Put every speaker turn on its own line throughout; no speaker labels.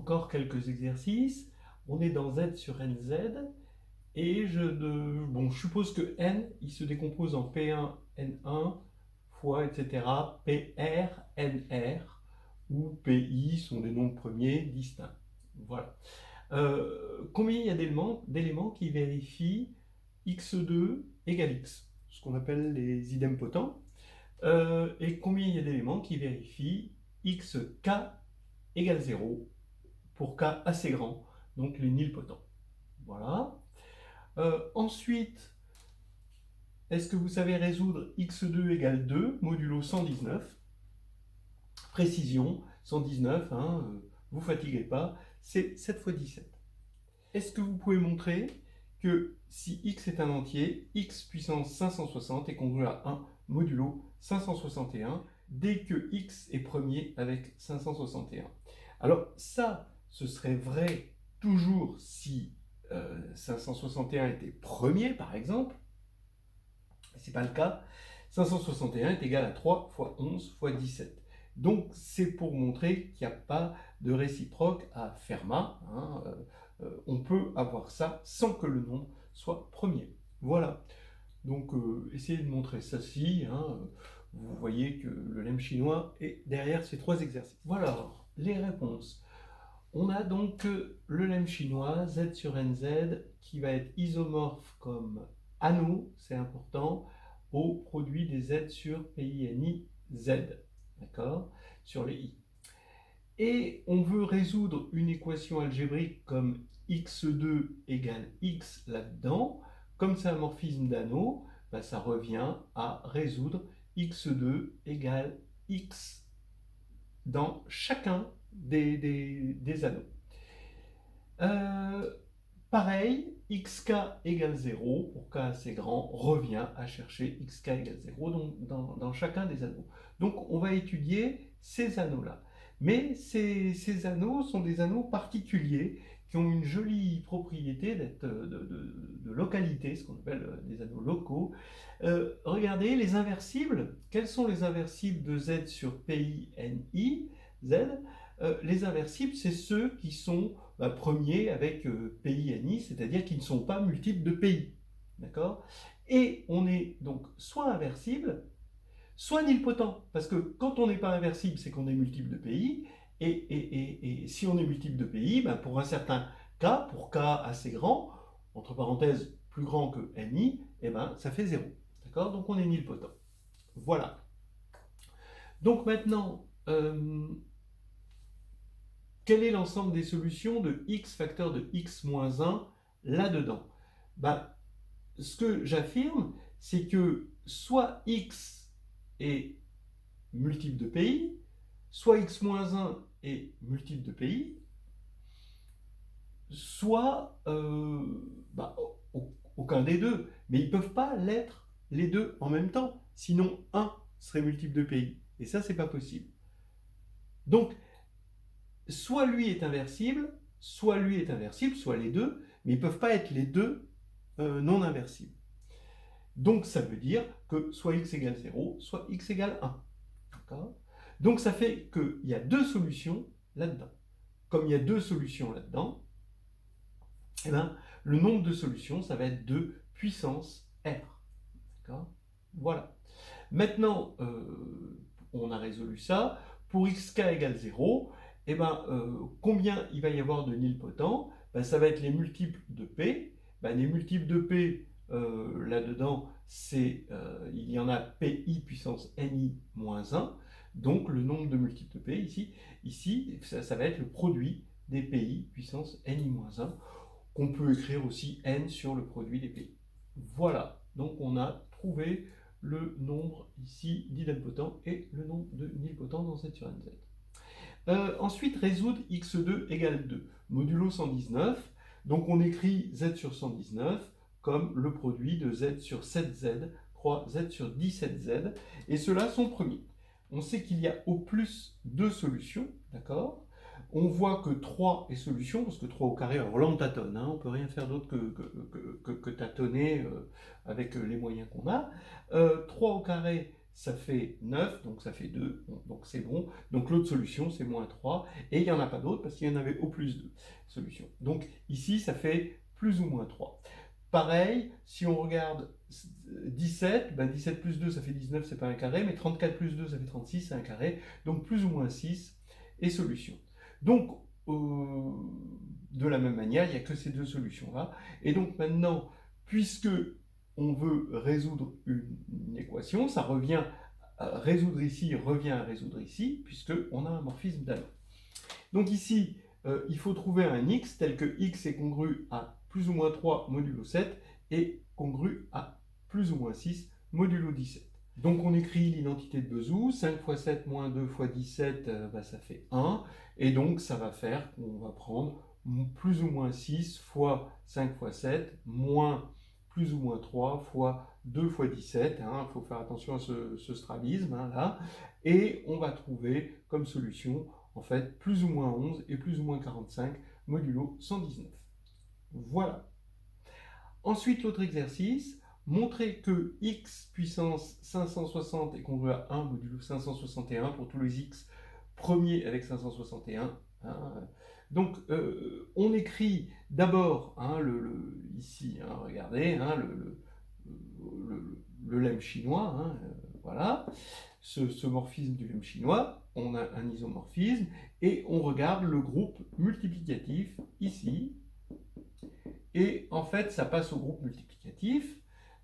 encore quelques exercices. On est dans z sur nz et je suppose que n, il se décompose en P1, N1 fois, etc., PR, NR, où PI sont des nombres premiers distincts. Voilà. Combien il y a d'éléments qui vérifient x2 égale x, ce qu'on appelle les idempotents, et combien il y a d'éléments qui vérifient xk égale 0 pour k assez grand, donc les nilpotents. Voilà. Ensuite, est-ce que vous savez résoudre x2 égale 2 modulo 119? Précision, 119, hein, vous fatiguez pas, c'est 7 fois 17. Est-ce que vous pouvez montrer que si x est un entier, x puissance 560 est congru à 1 modulo 561 dès que x est premier avec 561? Alors ça, ce serait vrai toujours si 561 était premier, par exemple. Ce n'est pas le cas. 561 est égal à 3 fois 11 fois 17. Donc c'est pour montrer qu'il n'y a pas de réciproque à Fermat. Hein, on peut avoir ça sans que le nombre soit premier. Voilà. Donc essayez de montrer ceci. Hein, vous voyez que le lemme chinois est derrière ces trois exercices. Voilà les réponses. On a donc le lemme chinois, z sur nz, qui va être isomorphe comme anneau, c'est important, au produit des z sur PINI z, d'accord, sur les i. Et on veut résoudre une équation algébrique comme x2 égale x là-dedans. Comme c'est un morphisme d'anneau, ben ça revient à résoudre x2 égale x dans chacun des anneaux. Pareil, xk égale 0, pour k assez grand, revient à chercher xk égale 0 dans chacun des anneaux. Donc on va étudier ces anneaux-là. Mais ces anneaux sont des anneaux particuliers qui ont une jolie propriété d'être de localité, ce qu'on appelle des anneaux locaux. Regardez les inversibles. Quels sont les inversibles de z sur PINI, z? Les inversibles, c'est ceux qui sont premiers avec PINI, c'est-à-dire qui ne sont pas multiples de PI. D'accord? Et on est donc soit inversible, soit nilpotent. Parce que quand on n'est pas inversible, c'est qu'on est multiple de PI. Et si on est multiple de PI, ben pour un certain K, pour K assez grand, entre parenthèses plus grand que NI, eh ben, ça fait 0. D'accord? Donc on est nilpotent. Voilà. Donc maintenant, quel est l'ensemble des solutions de x facteur de x moins 1 là-dedans? Ben, ce que j'affirme, c'est que soit x est multiple de PI, soit x moins 1 est multiple de PI, soit aucun des deux. Mais ils ne peuvent pas l'être les deux en même temps. Sinon, 1 serait multiple de PI. Et ça, c'est pas possible. Donc, soit lui est inversible, soit les deux, mais ils ne peuvent pas être les deux non inversibles. Donc ça veut dire que soit x égale 0, soit x égale 1. Donc ça fait qu'il y a deux solutions là-dedans. Comme il y a deux solutions là-dedans, eh ben, le nombre de solutions, ça va être 2 puissance R. Voilà. Maintenant, on a résolu ça. Pour xk égale 0, eh ben, combien il va y avoir de nilpotents? Ben, ça va être les multiples de P. Ben, les multiples de P, là-dedans, il y en a PI puissance NI moins 1. Donc le nombre de multiples de P ici ça va être le produit des PI puissance NI moins 1, qu'on peut écrire aussi N sur le produit des PI. Voilà, donc on a trouvé le nombre ici d'idempotents et le nombre de nilpotents dans z sur nz. Ensuite, résoudre x2 égale 2, modulo 119. Donc on écrit z sur 119 comme le produit de z sur 7z croix z sur 17z, et ceux-là sont premiers. On sait qu'il y a au plus deux solutions, d'accord? On voit que 3 est solution, parce que 3 au carré, alors là on tâtonne, hein, on ne peut rien faire d'autre que tâtonner avec les moyens qu'on a. 3 au carré, ça fait 9, donc ça fait 2, donc c'est bon. Donc l'autre solution, c'est moins 3, et il n'y en a pas d'autre parce qu'il y en avait au plus 2 solutions. Donc ici, ça fait plus ou moins 3. Pareil, si on regarde 17, ben 17 plus 2, ça fait 19, c'est pas un carré, mais 34 plus 2, ça fait 36, c'est un carré. Donc plus ou moins 6 est solution. Donc, de la même manière, il n'y a que ces deux solutions-là. Et donc maintenant, puisque on veut résoudre une équation, ça revient à résoudre ici, revient à résoudre ici, puisqu'on a un morphisme d'Alain. Donc ici, il faut trouver un x tel que x est congru à plus ou moins 3 modulo 7 et congru à plus ou moins 6 modulo 17. Donc on écrit l'identité de Bezout, 5 fois 7 moins 2 fois 17, ça fait 1, et donc ça va faire qu'on va prendre plus ou moins 6 fois 5 fois 7, moins plus ou moins 3 fois 2 fois 17, il faut faire attention à ce strabisme, là, et on va trouver comme solution, en fait, plus ou moins 11 et plus ou moins 45 modulo 119. Voilà. Ensuite, l'autre exercice, montrer que x puissance 560 est congru à 1 modulo 561 pour tous les x premiers avec 561. Donc, on écrit d'abord, ici, regardez, le lemme chinois, voilà, ce morphisme du lemme chinois, on a un isomorphisme, et on regarde le groupe multiplicatif, ici, et en fait, ça passe au groupe multiplicatif,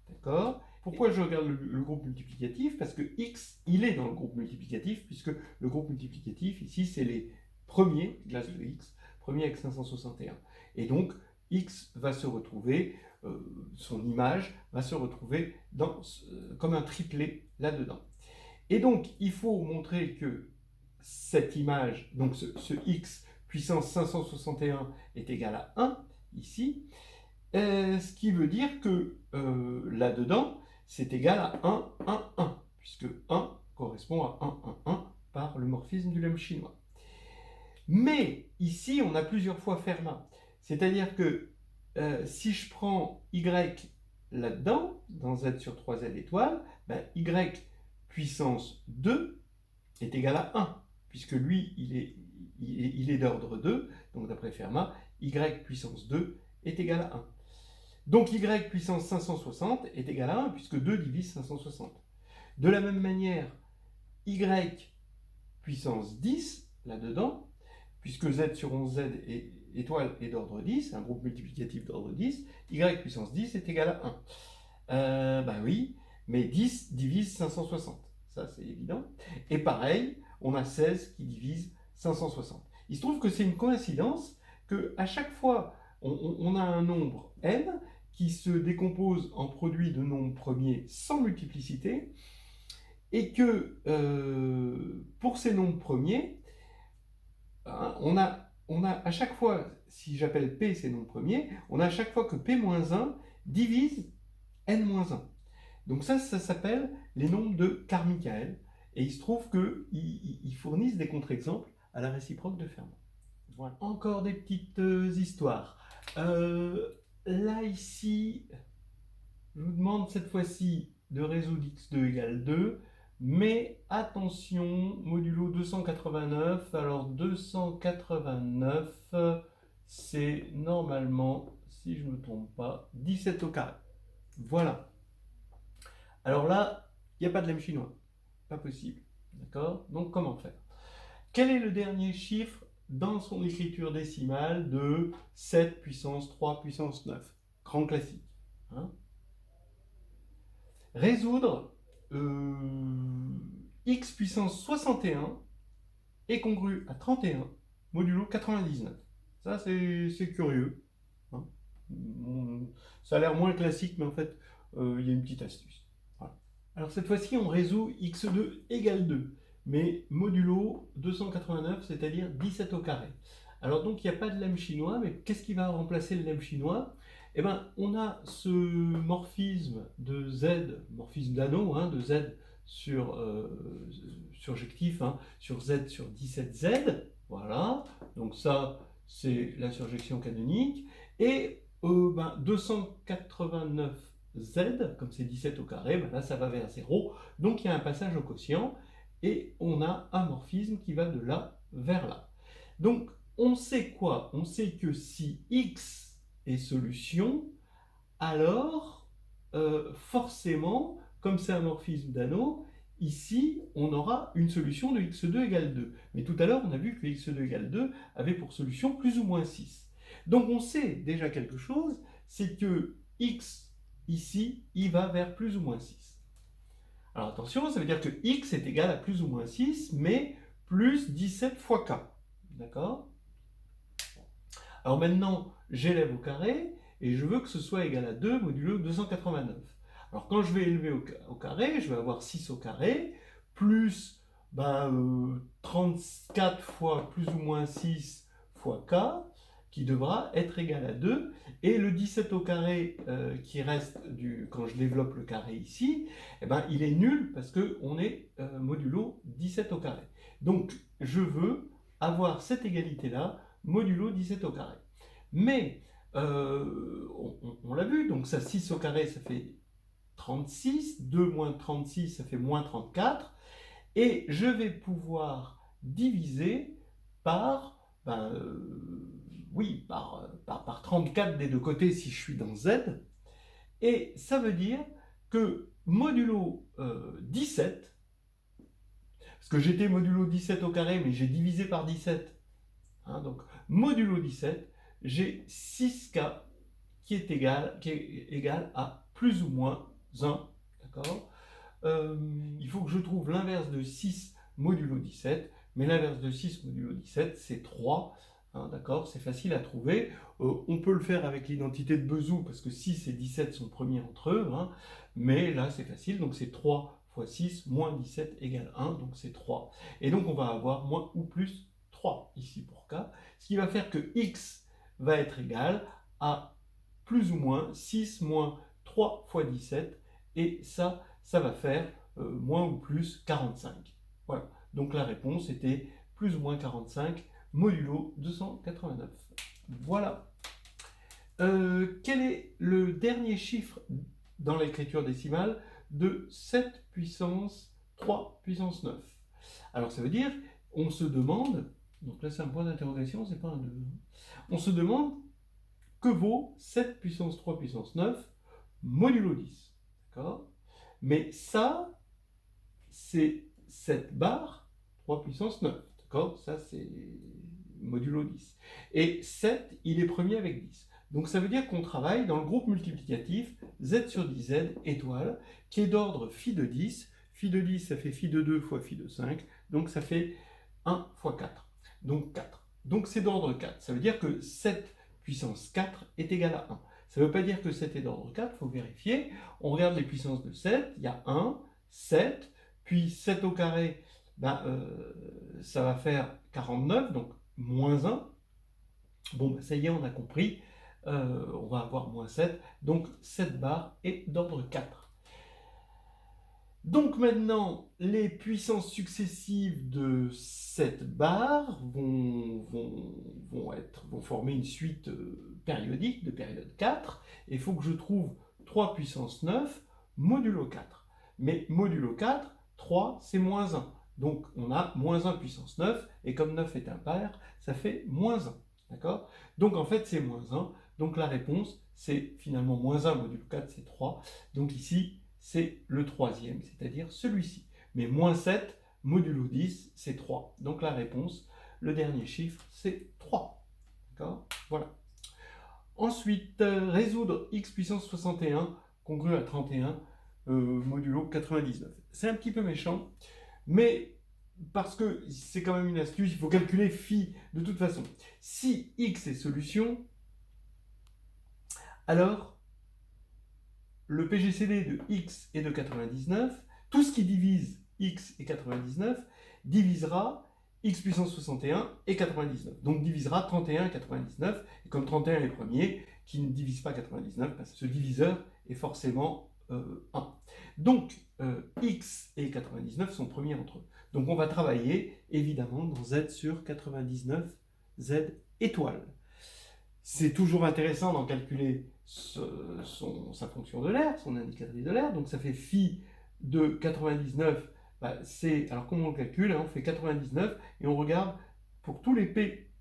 d'accord? Pourquoi je regarde le groupe multiplicatif? Parce que x, il est dans le groupe multiplicatif, puisque le groupe multiplicatif, ici, c'est les premiers, glace de x, premier avec 561. Et donc, x va se retrouver, son image va se retrouver comme un triplet là-dedans. Et donc, il faut montrer que cette image, donc ce x puissance 561 est égal à 1, ici, ce qui veut dire que là-dedans, c'est égal à 1, 1, 1, puisque 1 correspond à 1, 1, 1 par le morphisme du lemme chinois. Mais ici, on a plusieurs fois Fermat. C'est-à-dire que si je prends y là-dedans, dans z sur 3z étoiles, y puissance 2 est égal à 1, puisque lui, il est d'ordre 2, donc d'après Fermat, y puissance 2 est égal à 1. Donc y puissance 560 est égal à 1, puisque 2 divise 560. De la même manière, y puissance 10, là-dedans, puisque z sur 11z étoile est d'ordre 10, un groupe multiplicatif d'ordre 10, y puissance 10 est égal à 1. Oui, mais 10 divise 560, ça c'est évident. Et pareil, on a 16 qui divise 560. Il se trouve que c'est une coïncidence qu'à chaque fois, on a un nombre n qui se décompose en produit de nombres premiers sans multiplicité, et que pour ces nombres premiers, on a à chaque fois, si j'appelle P ces nombres premiers, on a à chaque fois que P-1 divise N-1. Donc ça s'appelle les nombres de Carmichael, et il se trouve qu'ils fournissent des contre-exemples à la réciproque de Fermat. Voilà. Encore des petites histoires. Là, ici, je vous demande cette fois-ci de résoudre x2 égale 2, mais attention, modulo 289, alors 289, c'est normalement, si je ne me trompe pas, 17 au carré. Voilà. Alors là, il n'y a pas de lemme chinois, pas possible, d'accord? Donc comment faire? Quel est le dernier chiffre dans son écriture décimale de 7 puissance 3 puissance 9? Grand classique. Résoudre x puissance 61 est congru à 31 modulo 99. Ça, c'est curieux. Ça a l'air moins classique, mais en fait, il y a une petite astuce. Voilà. Alors cette fois-ci, on résout x2 égale 2. Mais modulo 289, c'est-à-dire 17 au carré. Alors donc, il n'y a pas de lemme chinois, mais qu'est-ce qui va remplacer le lemme chinois? Eh bien, on a ce morphisme de z, morphisme d'anneau, de z surjectif, sur z sur 17z, voilà, donc ça, c'est la surjection canonique, et 289z z, comme c'est 17 au carré, ben là ça va vers 0, donc il y a un passage au quotient, et on a un morphisme qui va de là vers là. Donc on sait quoi? On sait que si x est solution, alors forcément, comme c'est un morphisme d'anneau, ici on aura une solution de x2 égale 2. Mais tout à l'heure on a vu que x2 égale 2 avait pour solution plus ou moins 6. Donc on sait déjà quelque chose, c'est que x ici, il va vers plus ou moins 6. Alors attention, ça veut dire que x est égal à plus ou moins 6, mais plus 17 fois k. D'accord? Alors maintenant, j'élève au carré, et je veux que ce soit égal à 2 modulo 289. Alors quand je vais élever au carré, je vais avoir 6 au carré, plus 34 fois plus ou moins 6 fois k, qui devra être égal à 2, et le 17 au carré qui reste quand je développe le carré ici, eh ben, il est nul parce qu'on est modulo 17 au carré. Donc je veux avoir cette égalité-là, modulo 17 au carré. Mais on l'a vu, donc ça 6 au carré, ça fait 36, 2 moins 36, ça fait moins 34, et je vais pouvoir diviser par, par 34 des deux côtés si je suis dans Z, et ça veut dire que modulo 17, parce que j'étais modulo 17 au carré, mais j'ai divisé par 17, hein, donc modulo 17, j'ai 6K qui est égal à plus ou moins 1, d'accord? Il faut que je trouve l'inverse de 6 modulo 17, mais l'inverse de 6 modulo 17, c'est 3, hein, d'accord? C'est facile à trouver. On peut le faire avec l'identité de Bezout, parce que 6 et 17 sont premiers entre eux, hein, mais là c'est facile, donc c'est 3 fois 6 moins 17 égale 1, donc c'est 3. Et donc on va avoir moins ou plus 3 ici pour K, ce qui va faire que X va être égal à plus ou moins 6 moins 3 fois 17, et ça va faire moins ou plus 45. Voilà, donc la réponse était plus ou moins 45 modulo 289. Voilà. Quel est le dernier chiffre dans l'écriture décimale de 7 puissance 3 puissance 9? Alors ça veut dire, on se demande, donc là c'est un point d'interrogation, c'est pas un 2, on se demande que vaut 7 puissance 3 puissance 9 modulo 10. D'accord? Mais ça, c'est 7 bar 3 puissance 9. D'accord? Ça, c'est modulo 10. Et 7, il est premier avec 10. Donc ça veut dire qu'on travaille dans le groupe multiplicatif z sur 10z étoile, qui est d'ordre phi de 10. Phi de 10, ça fait phi de 2 fois phi de 5. Donc ça fait 1 fois 4. Donc 4. Donc c'est d'ordre 4. Ça veut dire que 7 puissance 4 est égal à 1. Ça ne veut pas dire que 7 est d'ordre 4, il faut vérifier. On regarde les puissances de 7, il y a 1, 7, puis 7 au carré, ça va faire 49, donc moins 1. Bon, ça y est, on a compris, on va avoir moins 7, donc 7 bar est d'ordre 4. Donc maintenant, les puissances successives de cette barre vont former une suite périodique de période 4, et il faut que je trouve 3 puissance 9 modulo 4. Mais modulo 4, 3 c'est moins 1. Donc on a moins 1 puissance 9, et comme 9 est impair, ça fait moins 1. D'accord? Donc en fait c'est moins 1, donc la réponse c'est finalement moins 1 modulo 4, c'est 3. Donc ici, c'est le troisième, c'est-à-dire celui-ci. Mais moins 7 modulo 10, c'est 3. Donc la réponse, le dernier chiffre, c'est 3. D'accord? Voilà. Ensuite, résoudre x puissance 61 congru à 31 modulo 99. C'est un petit peu méchant, mais parce que c'est quand même une astuce, il faut calculer phi de toute façon. Si x est solution, alors le PGCD de x est de 99, tout ce qui divise x et 99 divisera x puissance 61 et 99. Donc divisera 31 et 99, et comme 31 est premier, qui ne divise pas 99, ce diviseur est forcément 1. Donc x et 99 sont premiers entre eux. Donc on va travailler évidemment dans z sur 99, z étoile. c'est toujours intéressant d'en calculer sa fonction de l'air, son indicatrice de l'air. Donc ça fait phi de 99. Bah, alors comment on le calcule, hein? On fait 99 et on regarde pour tous les p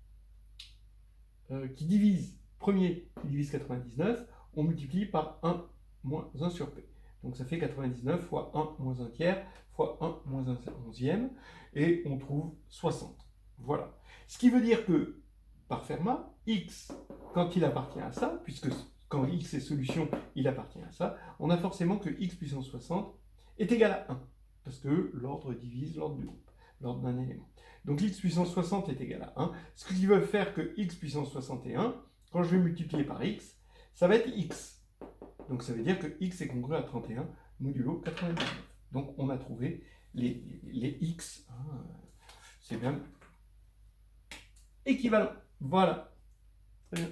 qui divisent, premier qui divise 99, on multiplie par 1 moins 1 sur p. Donc ça fait 99 fois 1 moins 1 tiers fois 1 moins 1 onzième, et on trouve 60. Voilà. Ce qui veut dire que, par Fermat, x, quand il appartient à ça, puisque quand x est solution, il appartient à ça, on a forcément que x puissance 60 est égal à 1, parce que l'ordre divise l'ordre du groupe, l'ordre d'un élément. Donc x puissance 60 est égal à 1, ce qui veut faire que x puissance 61, quand je vais multiplier par x, ça va être x. Donc ça veut dire que x est congru à 31 modulo 99. Donc on a trouvé les x, hein, c'est bien équivalent. Voilà. Très bien.